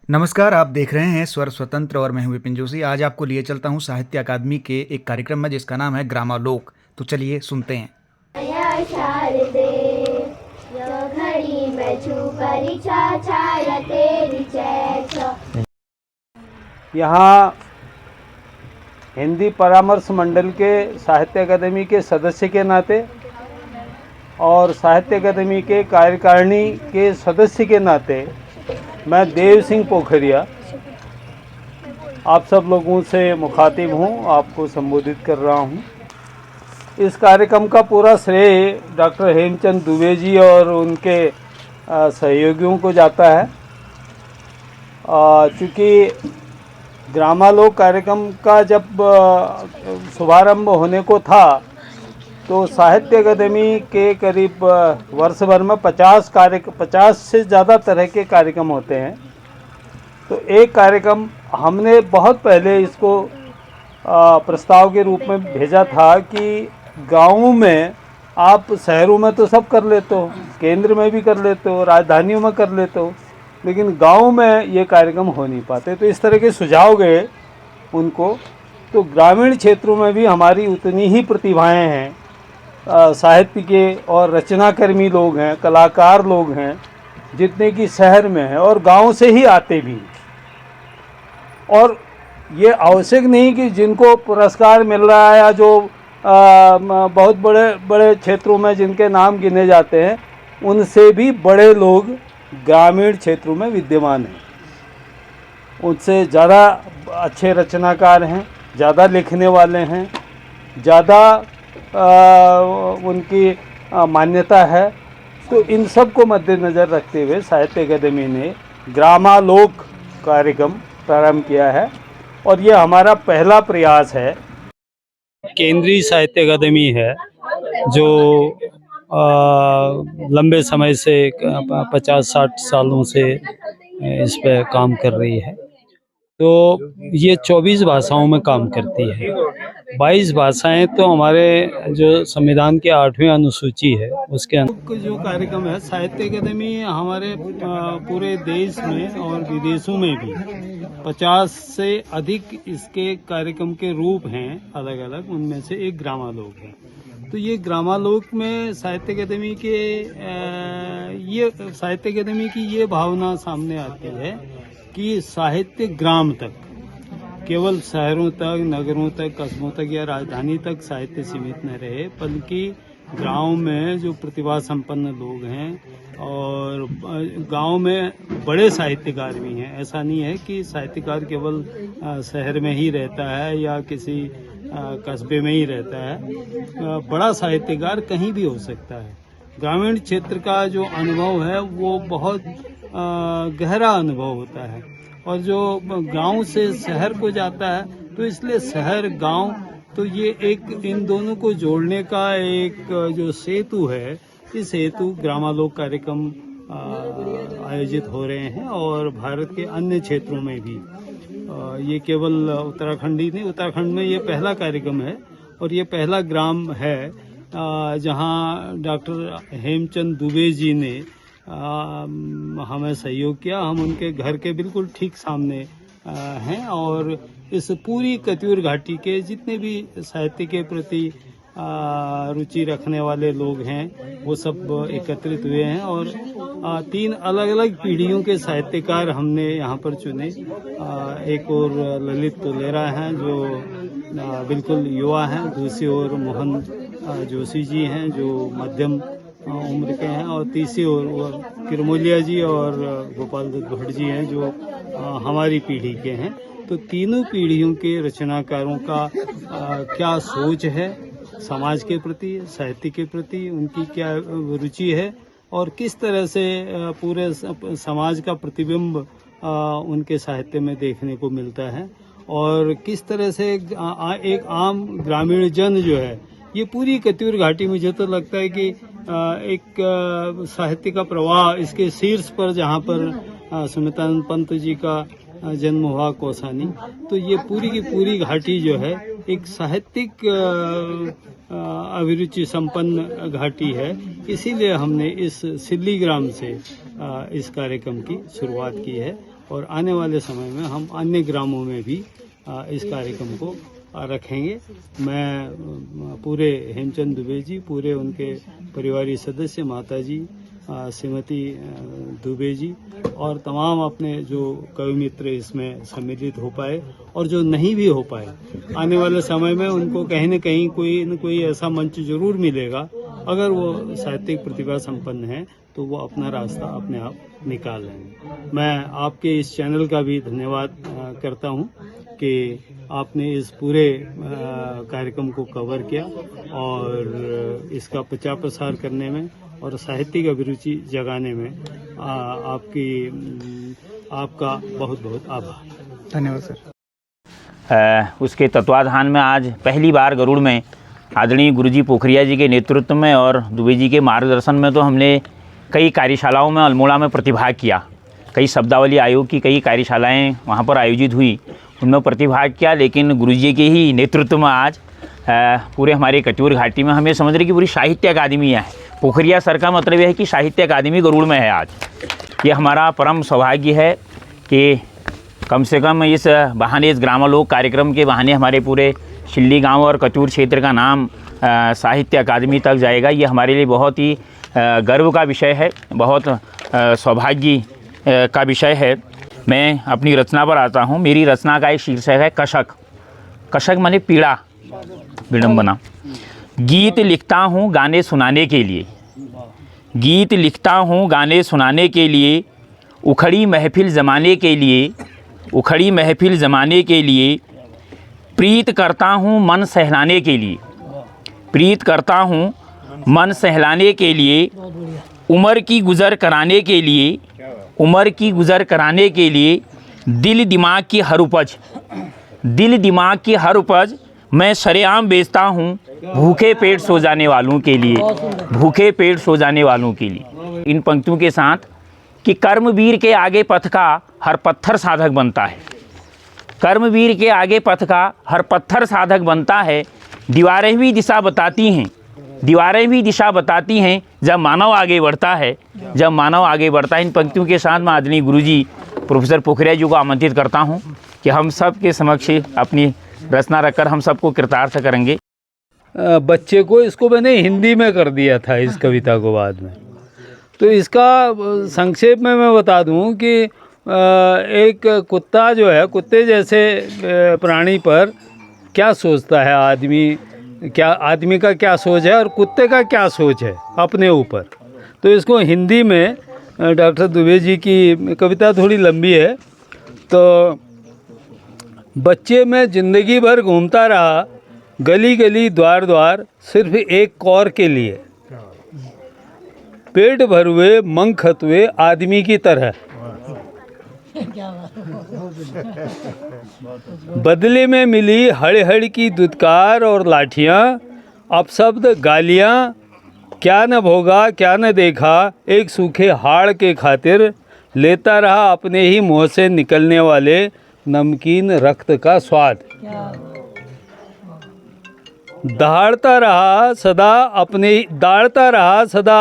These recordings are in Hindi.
नमस्कार, आप देख रहे हैं स्वर स्वतंत्र और मैं हूं विपिन जोशी। आज आपको लिए चलता हूं साहित्य अकादमी के एक कार्यक्रम में जिसका नाम है ग्रामालोक। तो चलिए सुनते हैं। या शारदे यो घड़ी में छू परीक्षा छाया तेरी चैत्र। यहाँ हिंदी परामर्श मंडल के साहित्य अकादमी के सदस्य के नाते और साहित्य अकादमी के कार्यकारिणी के सदस्य के नाते मैं देव सिंह पोखरिया आप सब लोगों से मुखातिब हूँ, आपको संबोधित कर रहा हूँ। इस कार्यक्रम का पूरा श्रेय डॉक्टर हेमचंद दुबे जी और उनके सहयोगियों को जाता है। चूँकि ग्रामालोक कार्यक्रम का जब शुभारंभ होने को था तो साहित्य अकादमी के करीब वर्ष भर में 50 से ज़्यादा तरह के कार्यक्रम होते हैं। तो एक कार्यक्रम हमने बहुत पहले इसको प्रस्ताव के रूप में भेजा था कि गाँव में आप शहरों में तो सब कर लेते हो, केंद्र में भी कर लेते हो, राजधानियों में कर लेते हो, लेकिन गांव में ये कार्यक्रम हो नहीं पाते। तो इस तरह के सुझाव गए उनको। तो ग्रामीण क्षेत्रों में भी हमारी उतनी ही प्रतिभाएं हैं, साहित्य के और रचनाकर्मी लोग हैं, कलाकार लोग हैं जितने कि शहर में हैं और गांव से ही आते भी। और ये आवश्यक नहीं कि जिनको पुरस्कार मिल रहा है या जो बहुत बड़े बड़े क्षेत्रों में जिनके नाम गिने जाते हैं, उनसे भी बड़े लोग ग्रामीण क्षेत्रों में विद्यमान हैं। उनसे ज़्यादा अच्छे रचनाकार हैं, ज़्यादा लिखने वाले हैं, ज़्यादा उनकी मान्यता है। तो इन सब को मद्देनज़र रखते हुए साहित्य अकादमी ने ग्रामालोक कार्यक्रम प्रारंभ किया है और ये हमारा पहला प्रयास है। केंद्रीय साहित्य अकादमी है जो लंबे समय से 50-60 सालों से इस पे काम कर रही है। तो ये 24 भाषाओं में काम करती है। 22 भाषाएं तो हमारे जो संविधान के 8वें अनुसूची है उसके अंदर जो कार्यक्रम है। साहित्य अकादमी हमारे पूरे देश में और विदेशों में भी 50 से अधिक इसके कार्यक्रम के रूप हैं अलग अलग, उनमें से एक ग्रामालोक है। तो ये ग्रामालोक में साहित्य अकादमी की ये भावना सामने आती है कि साहित्य ग्राम तक, केवल शहरों तक, नगरों तक, कस्बों तक या राजधानी तक साहित्य सीमित न रहे, बल्कि गांव में जो प्रतिभा संपन्न लोग हैं और गांव में बड़े साहित्यकार भी हैं। ऐसा नहीं है कि साहित्यकार केवल शहर में ही रहता है या किसी कस्बे में ही रहता है। बड़ा साहित्यकार कहीं भी हो सकता है। ग्रामीण क्षेत्र का जो अनुभव है वो बहुत गहरा अनुभव होता है और जो गांव से शहर को जाता है तो इसलिए शहर गांव, तो ये एक इन दोनों को जोड़ने का एक जो सेतु है, इस सेतु ग्रामालोक कार्यक्रम आयोजित हो रहे हैं और भारत के अन्य क्षेत्रों में भी। ये केवल उत्तराखंड ही नहीं, उत्तराखंड में ये पहला कार्यक्रम है और ये पहला ग्राम है जहां डॉक्टर हेमचंद दुबे जी ने हमें सहयोग किया। हम उनके घर के बिल्कुल ठीक सामने हैं और इस पूरी कत्यूर घाटी के जितने भी साहित्य के प्रति रुचि रखने वाले लोग हैं वो सब एकत्रित हुए हैं और 3 अलग अलग पीढ़ियों के साहित्यकार हमने यहाँ पर चुने। एक और ललित तोलेरा हैं जो बिल्कुल युवा हैं, दूसरी ओर मोहन जोशी जी हैं जो मध्यम उम्र के हैं और तीसरी ओर किरमोलिया जी और गोपाल दत्त भट्ट जी हैं जो हमारी पीढ़ी के हैं। तो तीनों पीढ़ियों के रचनाकारों का क्या सोच है समाज के प्रति, साहित्य के प्रति, उनकी क्या रुचि है और किस तरह से पूरे समाज का प्रतिबिंब उनके साहित्य में देखने को मिलता है और किस तरह से एक आम ग्रामीण जन जो है, ये पूरी कत्यूर घाटी, मुझे तो लगता है कि एक साहित्य का प्रवाह इसके शीर्ष पर, जहाँ पर सुमित्रानंद पंत जी का जन्म हुआ कौसानी, तो ये पूरी की पूरी घाटी जो है एक साहित्यिक अभिरुचि संपन्न घाटी है। इसीलिए हमने इस सिल्ली ग्राम से इस कार्यक्रम की शुरुआत की है और आने वाले समय में हम अन्य ग्रामों में भी इस कार्यक्रम को रखेंगे। मैं पूरे हेमचंद दुबे जी, पूरे उनके परिवारी सदस्य, माता जी, श्रीमती दुबे जी और तमाम अपने जो कवि मित्र इसमें सम्मिलित हो पाए और जो नहीं भी हो पाए, आने वाले समय में उनको कहीं न कहीं कोई न कोई ऐसा मंच जरूर मिलेगा। अगर वो साहित्यिक प्रतिभा संपन्न है तो वो अपना रास्ता अपने आप निकाल लेंगे। मैं आपके इस चैनल का भी धन्यवाद करता हूँ कि आपने इस पूरे कार्यक्रम को कवर किया और इसका प्रचार प्रसार करने में और साहित्यिक अभिरुचि जगाने में आपका बहुत बहुत आभार। धन्यवाद सर। उसके तत्वाधान में आज पहली बार गरुड़ में आदरणीय गुरुजी पोखरिया जी के नेतृत्व में और दुबे जी के मार्गदर्शन में तो हमने कई कार्यशालाओं में अल्मोड़ा में प्रतिभाग किया। कई शब्दावली आयोग की कई कार्यशालाएं वहां पर आयोजित हुई, उनमें प्रतिभाग किया। लेकिन गुरुजी के ही नेतृत्व में आज पूरे हमारे कटूर घाटी में हमें समझ रहे कि पूरी साहित्य अकादमी है। पोखरिया सर का मतलब यह है कि साहित्य अकादमी गरुड़ में है। आज ये हमारा परम सौभाग्य है कि कम से कम इस बहाने, इस ग्रामालोक कार्यक्रम के बहाने हमारे पूरे शिल्ली गांव और कटूर क्षेत्र का नाम साहित्य अकादमी तक जाएगा। ये हमारे लिए बहुत ही गर्व का विषय है, बहुत सौभाग्य का विषय है। मैं अपनी रचना पर आता हूँ। मेरी रचना का एक शीर्षक है कशक। कशक माने पीड़ा, विडंबना। गीत लिखता हूँ गाने सुनाने के लिए, गीत लिखता हूँ गाने सुनाने के लिए, उखड़ी महफिल ज़माने के लिए, उखड़ी महफिल ज़माने के लिए, प्रीत करता हूँ मन सहलाने के लिए, प्रीत करता हूँ मन सहलाने के लिए, उम्र की गुज़र कराने के लिए, उम्र की गुज़र कराने के लिए, दिल दिमाग की हर उपज, दिल दिमाग की हर उपज मैं सरेआम बेचता हूँ भूखे पेट सो जाने वालों के लिए, भूखे पेट सो जाने वालों के लिए। इन पंक्तियों के साथ कि कर्मवीर के आगे पथ का हर पत्थर साधक बनता है, कर्मवीर के आगे पथ का हर पत्थर साधक बनता है। दीवारें भी दिशा बताती हैं, दीवारें भी दिशा बताती हैं जब मानव आगे बढ़ता है, जब मानव आगे बढ़ता है। इन पंक्तियों के साथ मैं आदरणीय गुरुजी प्रोफेसर पोखरिया जी को आमंत्रित करता हूं कि हम सब के समक्ष अपनी रचना रखकर हम सबको कृतार्थ करेंगे। बच्चे को इसको मैंने हिंदी में कर दिया था, इस कविता को बाद में। तो इसका संक्षेप में मैं बता दूं कि एक कुत्ता जो है, कुत्ते जैसे प्राणी पर क्या सोचता है आदमी, क्या आदमी का क्या सोच है और कुत्ते का क्या सोच है अपने ऊपर। तो इसको हिंदी में डॉक्टर दुबे जी की कविता थोड़ी लंबी है। तो बच्चे में ज़िंदगी भर घूमता रहा, गली गली द्वार द्वार, सिर्फ एक कौर के लिए, पेट भर हुए मंग खतुए आदमी की तरह, बदले में मिली हड़ की दुत्कार और लाठियाँ, अपशब्द गालियाँ, क्या न भोगा क्या न देखा, एक सूखे हाड़ के खातिर लेता रहा अपने ही मुँह से निकलने वाले नमकीन रक्त का स्वाद। दाढ़ता रहा सदा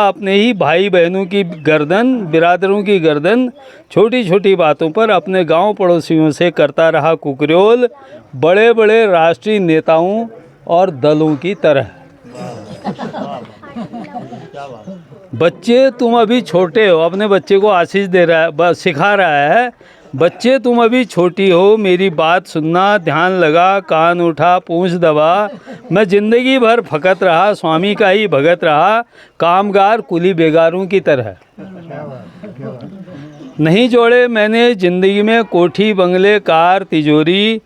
अपने ही भाई बहनों की गर्दन, बिरादरों की गर्दन, छोटी छोटी बातों पर अपने गांव पड़ोसियों से करता रहा कुकर्योल, बड़े बड़े राष्ट्रीय नेताओं और दलों की तरह। बच्चे तुम अभी छोटे हो, अपने बच्चे को आशीष दे रहा है, सिखा रहा है। बच्चे तुम अभी छोटी हो, मेरी बात सुनना, ध्यान लगा, कान उठा, पूंछ दबा। मैं ज़िंदगी भर फकत रहा, स्वामी का ही भगत रहा, कामगार कुली बेगारों की तरह। नहीं जोड़े मैंने ज़िंदगी में कोठी, बंगले, कार, तिजोरी,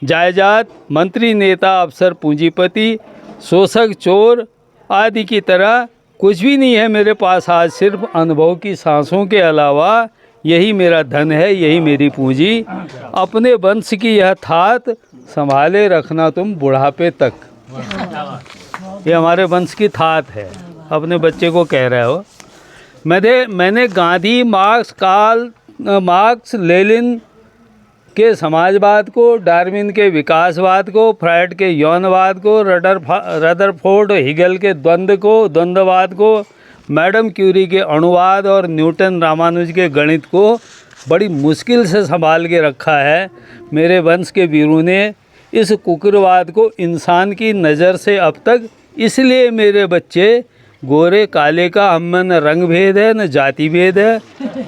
जायदाद, मंत्री, नेता, अफसर, पूंजीपति, शोषक, चोर आदि की तरह कुछ भी नहीं है मेरे पास आज, सिर्फ अनुभव की सांसों के अलावा। यही मेरा धन है, यही मेरी पूंजी, अपने वंश की यह थात संभाले रखना तुम बुढ़ापे तक। ये हमारे वंश की थात है, अपने बच्चे को कह रहे हो। मैंने गांधी, मार्क्स, लेनिन के समाजवाद को, डार्विन के विकासवाद को, फ्रायड के यौनवाद को, रदरफोर्ड, हिगल के द्वंद्ववाद को, मैडम क्यूरी के अणुवाद और न्यूटन रामानुज के गणित को बड़ी मुश्किल से संभाल के रखा है। मेरे वंश के वीरों ने इस कुकरवाद को इंसान की नज़र से अब तक, इसलिए मेरे बच्चे गोरे काले का हम में न रंग भेद है न जाति भेद है,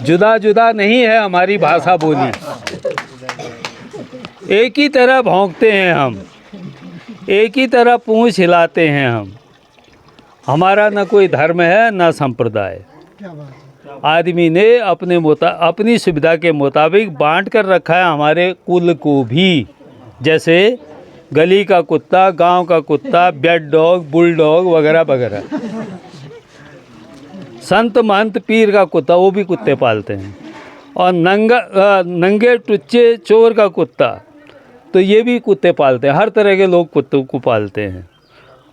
जुदा जुदा नहीं है हमारी भाषा बोली। एक ही तरह भौंकते हैं हम, एक ही तरह पूंछ हिलाते हैं हम। हमारा न कोई धर्म है न संप्रदाय। आदमी ने अपनी सुविधा के मुताबिक बांट कर रखा है हमारे कुल को भी, जैसे गली का कुत्ता, गांव का कुत्ता, बेड डॉग, बुल डॉग वगैरह वगैरह। संत महंत पीर का कुत्ता, वो भी कुत्ते पालते हैं। और नंगे टुच्चे चोर का कुत्ता, तो ये भी कुत्ते पालते हैं। हर तरह के लोग कुत्तों को पालते हैं।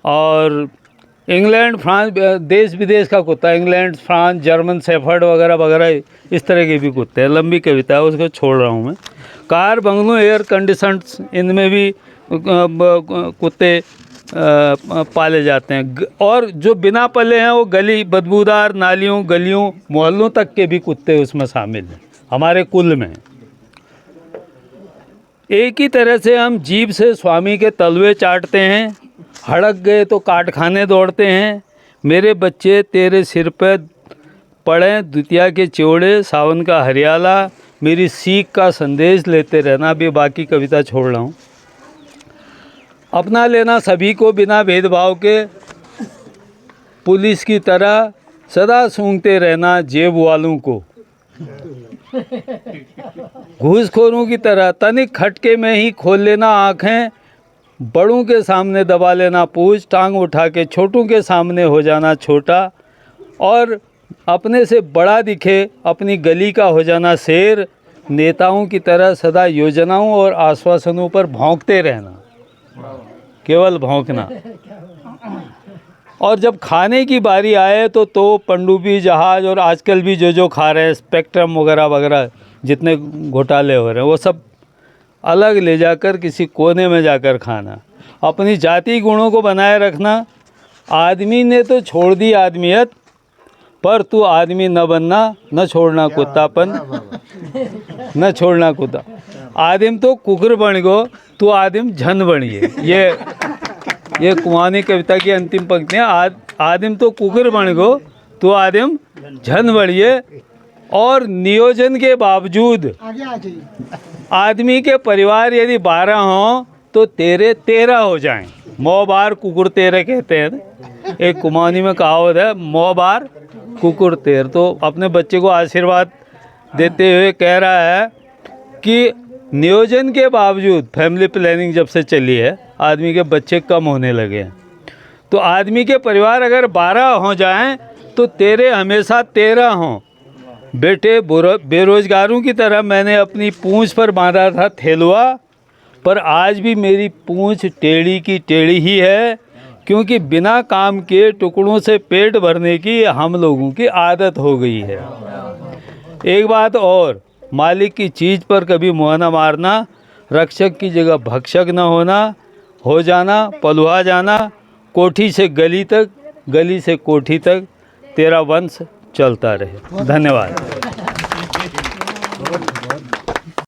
और इंग्लैंड, फ्रांस, देश विदेश का कुत्ता, इंग्लैंड, फ्रांस, जर्मन शेफर्ड वगैरह वगैरह, इस तरह के भी कुत्ते हैं। लंबी कविता है, उसको छोड़ रहा हूँ मैं। कार, बंगलों, एयर कंडीशन्स, इनमें भी कुत्ते पाले जाते हैं। और जो बिना पले हैं वो गली, बदबूदार नालियों, गलियों, मोहल्लों तक के भी कुत्ते उसमें शामिल हैं हमारे कुल में। एक ही तरह से हम जीभ से स्वामी के तलवे चाटते हैं, हड़क गए तो काट खाने दौड़ते हैं। मेरे बच्चे तेरे सिर पे पड़े द्वितीया के चौड़े, सावन का हरियाला, मेरी सीख का संदेश लेते रहना। अभी बाकी कविता छोड़ रहा हूँ। अपना लेना सभी को बिना भेदभाव के, पुलिस की तरह सदा सूंघते रहना जेब वालों को। घूसखोरों की तरह तनिक खटके में ही खोल लेना आँखें, बड़ों के सामने दबा लेना पूछ, टांग उठा के छोटों के सामने हो जाना छोटा, और अपने से बड़ा दिखे अपनी गली का हो जाना शेर। नेताओं की तरह सदा योजनाओं और आश्वासनों पर भौंकते रहना, केवल भौंकना। और जब खाने की बारी आए तो पनडुब्बी, जहाज, और आजकल भी जो खा रहे हैं स्पेक्ट्रम वगैरह वगैरह, जितने घोटाले हो रहे हैं, वो सब अलग ले जाकर किसी कोने में जाकर खाना। अपनी जाति गुणों को बनाए रखना। आदमी ने तो छोड़ दी आदमियत, पर तू आदमी न बनना, न छोड़ना कुत्तापन, न छोड़ना कुत्ता। आदिम तो कुकर बन गो, तू आदिम झन बनिए। ये कुमानी कविता की अंतिम पंक्तियाँ। आदिम तो कुकर बन गो, तू आदिम झन बनिए। और नियोजन के बावजूद आदमी के परिवार यदि 12 हों तो तेरे 13 हो जाएं। मौ बार कुकुर तेरे कहते हैं। एक कुमानी में कहावत है, मौ बार कुकुर तेर। तो अपने बच्चे को आशीर्वाद देते हुए कह रहा है कि नियोजन के बावजूद, फैमिली प्लानिंग जब से चली है, आदमी के बच्चे कम होने लगे हैं। तो आदमी के परिवार अगर 12 हो जाएं तो तेरे हमेशा 13 हों। बेटे, बेरोजगारों की तरह मैंने अपनी पूंछ पर बांधा था थैलुआ, पर आज भी मेरी पूंछ टेढ़ी की टेढ़ी ही है, क्योंकि बिना काम के टुकड़ों से पेट भरने की हम लोगों की आदत हो गई है। एक बात और, मालिक की चीज़ पर कभी मुँह न मारना, रक्षक की जगह भक्षक न होना, हो जाना, पलुहा जाना, कोठी से गली तक, गली से कोठी तक, तेरा वंश चलता रहे। धन्यवाद।